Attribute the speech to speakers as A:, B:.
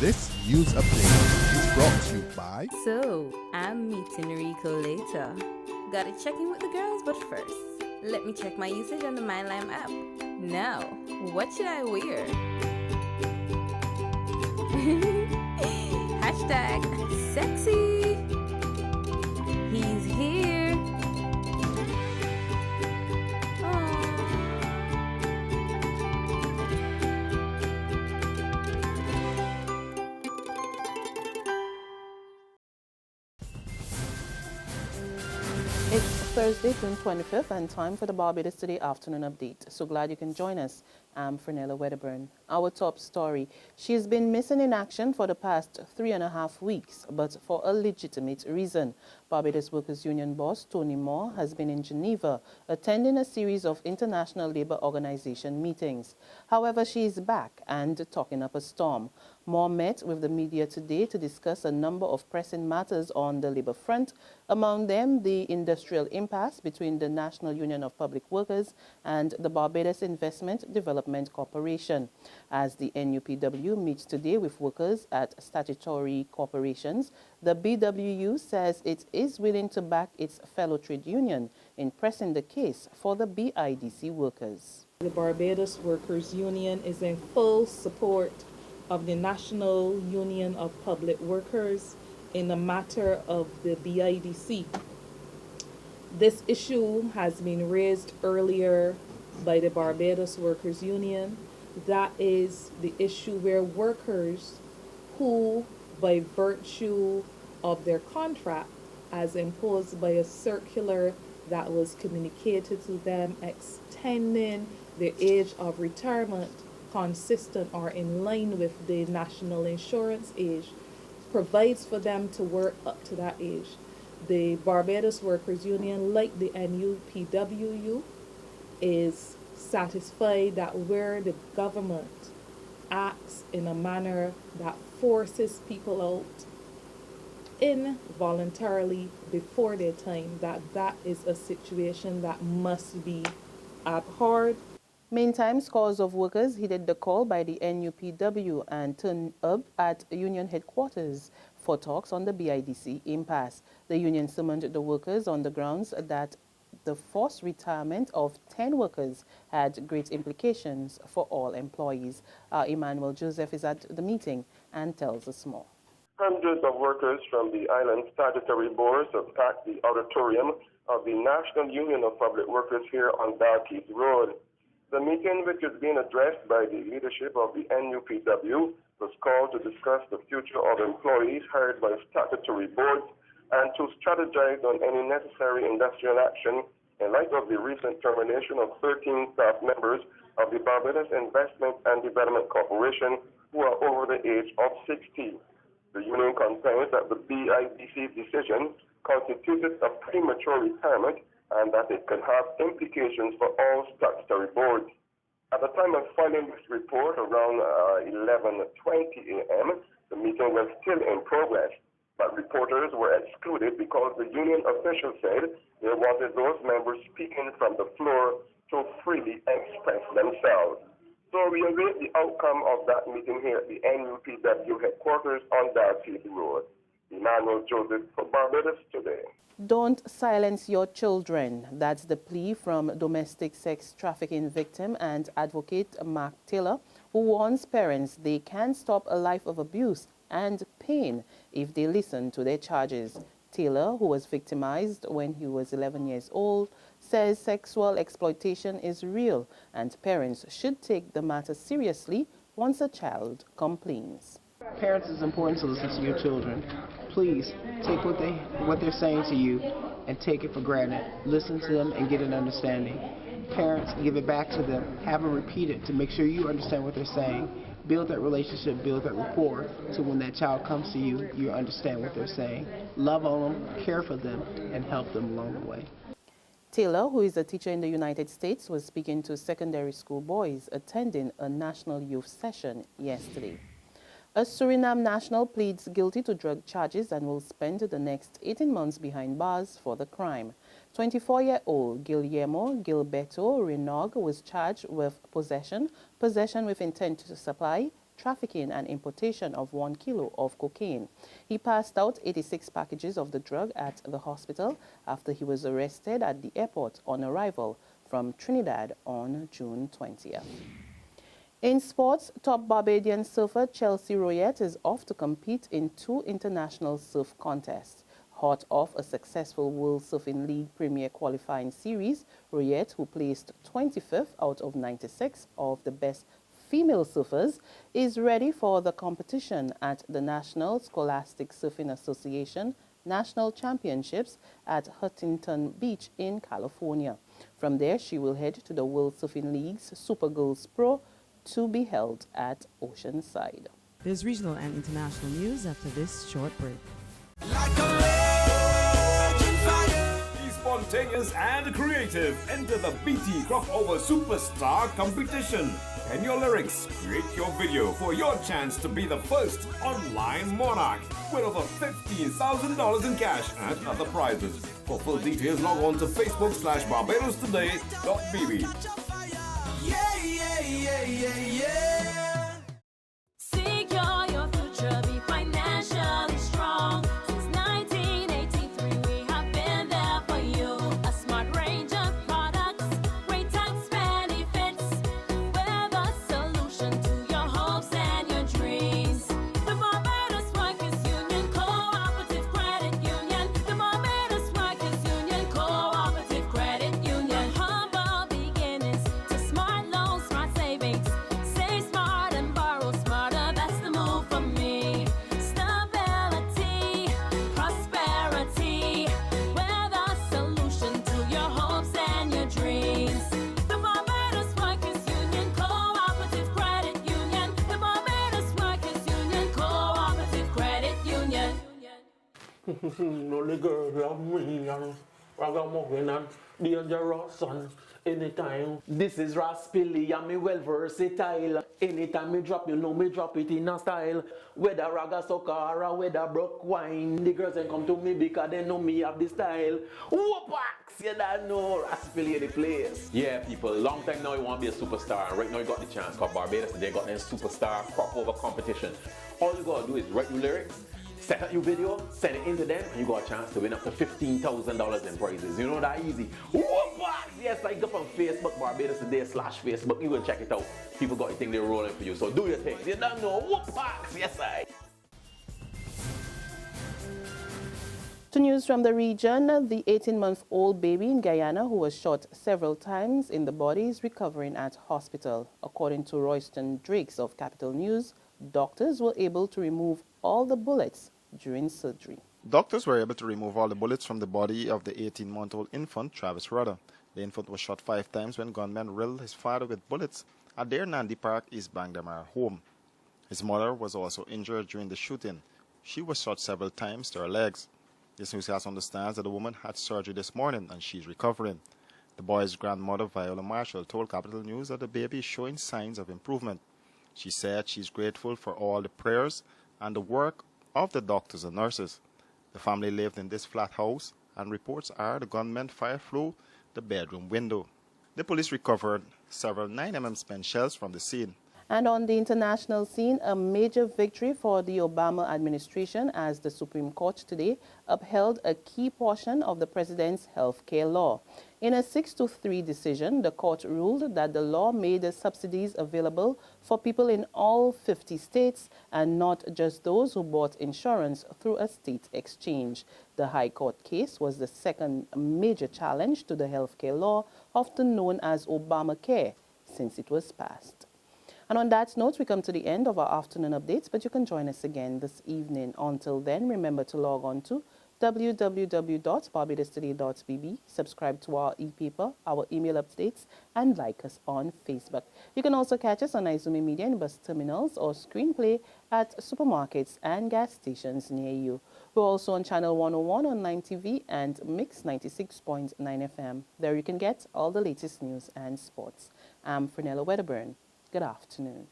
A: This news update is brought to you by...
B: So, I'm meeting Rico later. Gotta check in with the girls, but first, let me check my usage on the MyLime app. Now, what should I wear? Hashtag sexy. He's here.
C: It's Thursday, June 25th, and time for the Barbados Today afternoon update. So glad you can join us. I'm Fernella Wedderburn. Our top story. She's been missing in action for the past 3.5 weeks, but for a legitimate reason. Barbados Workers Union boss Tony Moore has been in Geneva attending a series of International Labour Organization meetings. However, she is back and talking up a storm. Moore met with the media today to discuss a number of pressing matters on the labour front, among them the industrial impasse between the National Union of Public Workers and the Barbados Investment Development Corporation. As the NUPW meets today with workers at statutory corporations, the BWU says it is willing to back its fellow trade union in pressing the case for the BIDC workers.
D: The Barbados Workers Union is in full support of the National Union of Public Workers in the matter of the BIDC. This issue has been raised earlier by the Barbados Workers Union. That is the issue where workers who, by virtue of their contract, as imposed by a circular that was communicated to them extending the age of retirement consistent or in line with the national insurance age, provides for them to work up to that age. The Barbados Workers Union, like the NUPW, is satisfied that where the government acts in a manner that forces people out involuntarily before their time, that is a situation that must be abhorred.
C: Meantime, scores of workers heeded the call by the NUPW and turned up at union headquarters for talks on the BIDC impasse. The union summoned the workers on the grounds that the forced retirement of 10 workers had great implications for all employees. Emmanuel Joseph is at the meeting and tells us more.
E: Hundreds of workers from the island statutory boards have packed the auditorium of the National Union of Public Workers here on Dalkeith Road. The meeting, which is being addressed by the leadership of the NUPW, was called to discuss the future of employees hired by statutory boards and to strategize on any necessary industrial action in light of the recent termination of 13 staff members of the Barbados Investment and Development Corporation who are over the age of 60. The union contends that the BIDC decision constituted a premature retirement and that it could have implications for all statutory boards. At the time of filing this report, around 11:20 a.m., the meeting was still in progress, but reporters were excluded because the union official said they wanted those members speaking from the floor to freely express themselves. So we await the outcome of that meeting here at the NUPW headquarters on Dalkeith Road. Emmanuel Joseph for Barbados Today.
C: Don't silence your children. That's the plea from domestic sex trafficking victim and advocate Mark Taylor, who warns parents they can stop a life of abuse and pain if they listen to their charges. Taylor, who was victimized when he was 11 years old, says sexual exploitation is real and parents should take the matter seriously once a child complains.
F: Parents, it's important to listen to your children. Please take what they're saying to you and take it for granted. Listen to them and get an understanding. Parents, give it back to them. Have them repeat it to make sure you understand what they're saying. Build that relationship, build that rapport, so when that child comes to you, you understand what they're saying. Love on them, care for them, and help them along the way.
C: Taylor, who is a teacher in the United States, was speaking to secondary school boys attending a national youth session yesterday. A Suriname national pleads guilty to drug charges and will spend the next 18 months behind bars for the crime. 24-year-old Guillermo Gilberto Renog was charged with possession with intent to supply, trafficking and importation of 1 kilo of cocaine. He passed out 86 packages of the drug at the hospital after he was arrested at the airport on arrival from Trinidad on June 20th. In sports, top Barbadian surfer Chelsea Royette is off to compete in 2 international surf contests. Hot off a successful World Surfing League Premier qualifying series, Royette, who placed 25th out of 96 of the best female surfers, is ready for the competition at the National Scholastic Surfing Association National Championships at Huntington Beach in California. From there, she will head to the World Surfing League's Super Girls Pro to be held at Oceanside.
G: There's regional and international news after this short break.
H: Be spontaneous and creative. Enter the BT Crossover Superstar Competition. Pen your lyrics, create your video for your chance to be the first online monarch with over $15,000 in cash and other prizes. For full details, log on to facebook.com/BarbadosToday.bb.
B: Secure your future, be financially strong. Since 1983, we have been there for you. A smart range of products, great tax benefits. We're the solution to your hopes and your dreams. The Barbados Workers Union Cooperative Credit Union. The Barbados Workers Union Cooperative Credit Union. Humble beginnings to smart loans, smart savings. Save smart and borrow smarter, that's the move for me. Stability, prosperity, we're the solution to your hopes and your dreams. The Barbados Workers Union Cooperative Credit Union. The Barbados Workers Union Cooperative Credit Union.
I: No the girl love me and ragamuffin and dangerous son. Anytime. This is Raspilly and me well versatile. Anytime me drop, you know me drop it in a style. Whether raga soca or whether broke wine, the girls can come to me because they know me have the style. Whoopax, you don't know Raspilly the place.
J: Yeah, people, long time now you want to be a superstar, and right now you got the chance. Because Barbados, they got their superstar crossover competition. All you gotta do is write your lyrics, set up your video, send it in to them, and you got a chance to win up to $15,000 in prizes. You know that easy. Whoopax! Yes, like up on Facebook, Barbados Today/Facebook. You go check it out. People got the thing they're rolling for you. So do your thing. You don't know. Whoopax! Yes, I.
C: To news from the region, the 18-month-old baby in Guyana who was shot several times in the body is recovering at hospital. According to Royston Drakes of Capital News, doctors were able to remove all the bullets during surgery.
K: Doctors were able to remove all the bullets from the body of the 18-month-old infant, Travis Rudder. The infant was shot 5 times when gunmen riddled his father with bullets at their Nandi Park, East Bangdamar home. His mother was also injured during the shooting. She was shot several times to her legs. This newscast understands that the woman had surgery this morning and she's recovering. The boy's grandmother, Viola Marshall, told Capital News that the baby is showing signs of improvement. She said she's grateful for all the prayers and the work of the doctors and nurses. The family lived in this flat house, and reports are the gunmen fired through the bedroom window. The police recovered several 9mm spent shells from the scene.
C: And on the international scene, a major victory for the Obama administration as the Supreme Court today upheld a key portion of the president's health care law. In a 6-3 decision, the court ruled that the law made the subsidies available for people in all 50 states and not just those who bought insurance through a state exchange. The High Court case was the second major challenge to the health care law, often known as Obamacare, since it was passed. And on that note, we come to the end of our afternoon updates, but you can join us again this evening. Until then, remember to log on to www.barbadostoday.bb, subscribe to our e-paper, our email updates, and like us on Facebook. You can also catch us on Izumi Media in bus terminals or screenplay at supermarkets and gas stations near you. We're also on Channel 101 on 9 TV and Mix 96.9 FM. There you can get all the latest news and sports. I'm Fernella Wedderburn. Good afternoon.